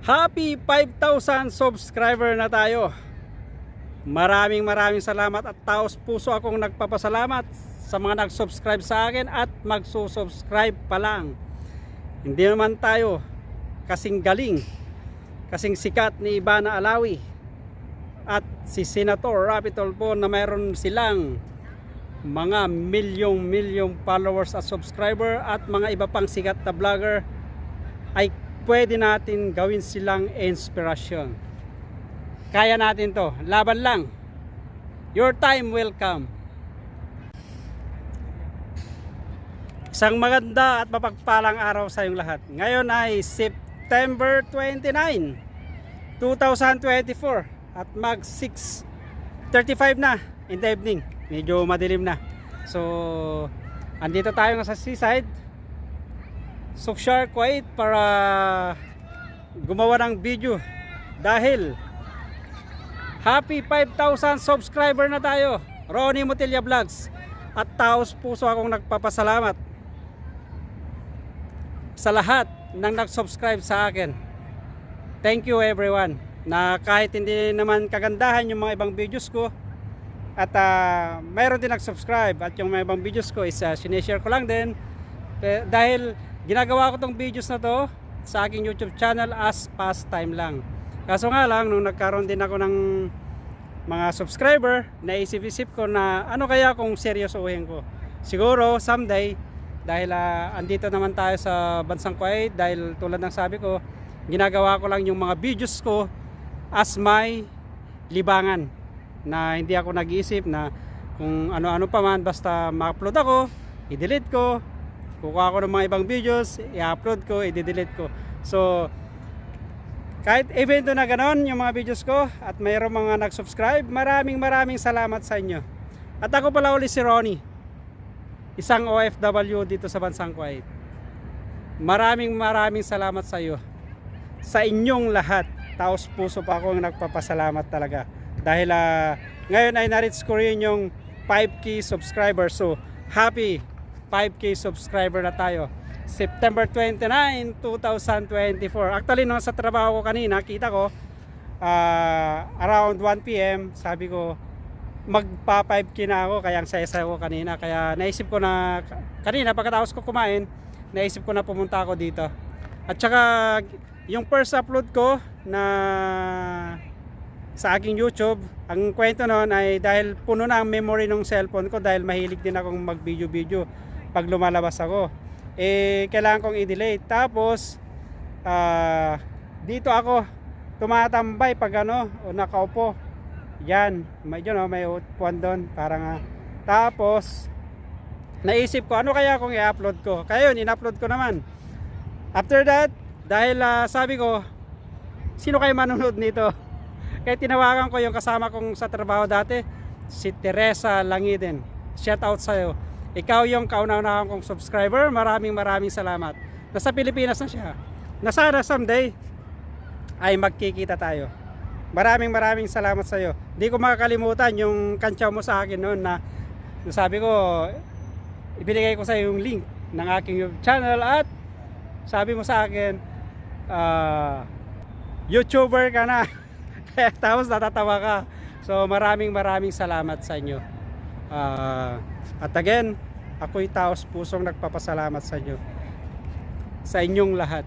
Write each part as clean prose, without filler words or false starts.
Happy 5,000 subscriber na tayo. Maraming salamat at taos puso akong nagpapasalamat sa mga nag-subscribe sa akin at magsusubscribe pa lang. Hindi naman tayo kasing galing, kasing sikat ni Ivana Alawi at si Senator Rapi Tulfo na mayroon silang mga milyong followers at subscriber at mga iba pang sikat na vlogger, ay pwede natin gawin silang inspirasyon. Kaya natin to, laban lang. Your time will come. Isang maganda at mapagpalang araw sa iyong lahat. Ngayon ay September 29, 2024 at mag 6:35 na in the evening. Medyo madilim na. So, andito tayo sa seaside, Sukshar, Kuwait, para gumawa ng video dahil happy 5,000 subscriber na tayo. Ronnie Mutilla Vlogs, at taos puso akong nagpapasalamat sa lahat ng nag-subscribe sa akin. Thank you everyone, na kahit hindi naman kagandahan yung mga ibang videos ko at mayroon din nag-subscribe, at yung mga ibang videos ko is sinishare ko lang din dahil ginagawa ko tong videos na to sa aking YouTube channel as pastime lang. Kaso nga lang, nung nagkaroon din ako ng mga subscriber, naisip-isip ko na ano kaya kung seryosohin ko. Siguro someday, dahil andito naman tayo sa bansang Kuwait, dahil tulad ng sabi ko, ginagawa ko lang yung mga videos ko as my libangan, na hindi ako nag-iisip na kung ano-ano pa man, basta ma-upload ako, i-delete ko, kukuha ko ng mga ibang videos, i-upload ko, i-delete ko. So, kahit evento na ganon yung mga videos ko at mayroong mga nag-subscribe, maraming salamat sa inyo. At ako pala ulit si Ronnie, isang OFW dito sa bansang Kuwait. Maraming salamat sa iyo, sa inyong lahat. Taos puso pa akong nagpapasalamat talaga. Dahil ngayon ay na-reach ko rin yung 5K subscribers. So, happy 5K subscriber na tayo. September 29, 2024. Actually, nung sa trabaho ko kanina, kita ko around 1 PM, sabi ko magpa 5K na ako, kaya ang saya ko kanina. Kaya naisip ko na kanina pagkatapos ko kumain, naisip ko na pumunta ako dito. At saka yung first upload ko na sa aking YouTube, ang kwento noon ay dahil puno na ang memory ng cellphone ko, dahil mahilig din akong mag video pag lumalabas ako, kailangan kong i-delete. Tapos dito ako tumatambay pag o nakaupo yan, may upuan doon parang tapos naisip ko ano kaya kung i-upload ko, kaya yun, in-upload ko naman. After that, dahil sabi ko sino kayo manonood nito, kaya tinawagan ko yung kasama kong sa trabaho dati, si Teresa Langiden. Shout out sa'yo. Ikaw yung kauna-unahan kong subscriber. Maraming salamat. Nasa Pilipinas na siya. Na sana someday ay magkikita tayo. Maraming salamat sa iyo. Hindi ko makakalimutan yung kantsaw mo sa akin noon na sabi ko, ibinigay ko sa iyo yung link ng aking YouTube channel at sabi mo sa akin, YouTuber ka na. Tapos natatawa ka. So maraming salamat sa inyo. At again, ako'y taos pusong nagpapasalamat sa inyo, sa inyong lahat.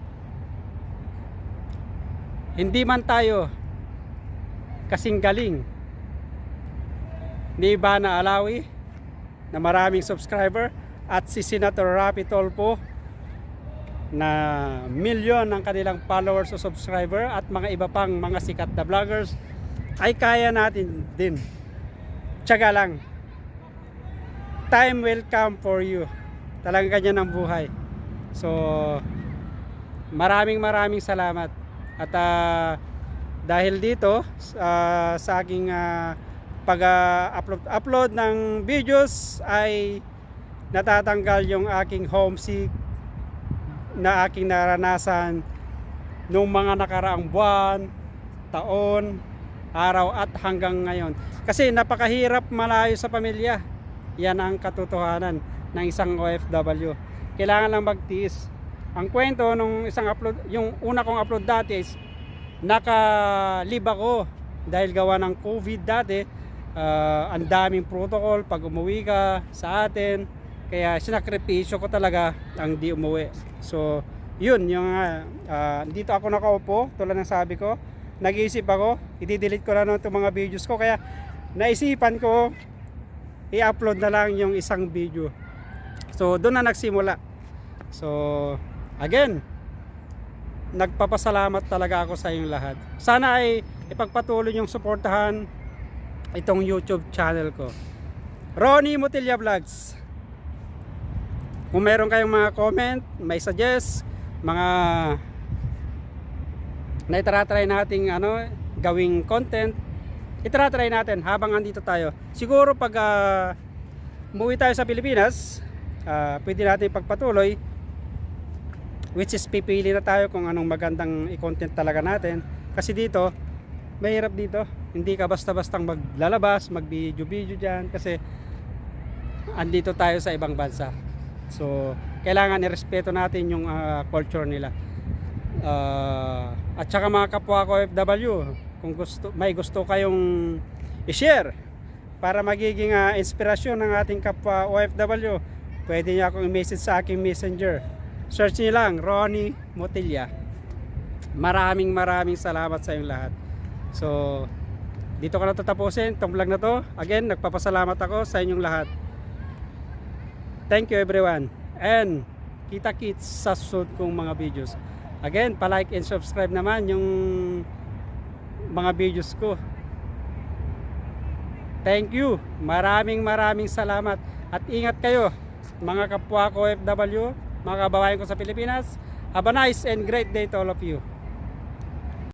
Hindi man tayo kasing galing ni Ivana Alawi na maraming subscriber at si Senator Rapi Tulfo na milyon ng kanilang followers o subscriber at mga iba pang mga sikat na vloggers, ay kaya natin din. Tiyaga lang. Time will come for you. Talagang ganyan ang buhay. So, maraming salamat. At dahil dito sa aking pag-upload ng videos ay natatanggal yung aking homesick na aking naranasan nung mga nakaraang buwan, taon, araw at hanggang ngayon. Kasi napakahirap malayo sa pamilya. Yan ang katotohanan ng isang OFW. Kailangan lang magtiis. Ang kwento nung isang upload, yung una kong upload dati is naka-leave ako dahil gawa ng COVID dati. Ang daming protocol pag umuwi ka sa atin, kaya sinakripisyo ko talaga ang di umuwi. So yun yung dito ako nakaupo, tulad ng sabi ko, nag-iisip ako, i-delete ko na itong mga videos ko, kaya naisipan ko i-upload na lang yung isang video. So doon na nagsimula. So again, nagpapasalamat talaga ako sa inyong lahat. Sana ay ipagpatuloy yung suportahan itong YouTube channel ko, Ronnie Motilla Vlogs. Kung meron kayong mga comment, may suggest, mga na itratry nating gawing content, itratry natin habang andito tayo. Siguro pag umuwi tayo sa Pilipinas, pwede natin ipagpatuloy, which is pipili na tayo kung anong magandang i-content talaga natin. Kasi dito, mahirap dito, hindi ka basta-bastang maglalabas, mag-video dyan, kasi andito tayo sa ibang bansa. So kailangan irespeto natin yung culture nila. At saka mga kapwa ko OFW, kung may gusto kayong i-share para magiging inspirasyon ng ating kapwa OFW, pwede niyo akong i-message sa aking messenger. Search niyo lang Ronnie Motilla. Maraming salamat sa inyong lahat. So dito ko na tatapusin itong vlog na to. Again, nagpapasalamat ako sa inyong lahat. Thank you everyone, and kita-kits sa susunod kong mga videos. Again, pa-like and subscribe naman yung mga videos ko. Thank you, maraming salamat, at ingat kayo mga kapwa ko OFW, mga kababayan ko sa Pilipinas. Have a nice and great day to all of you.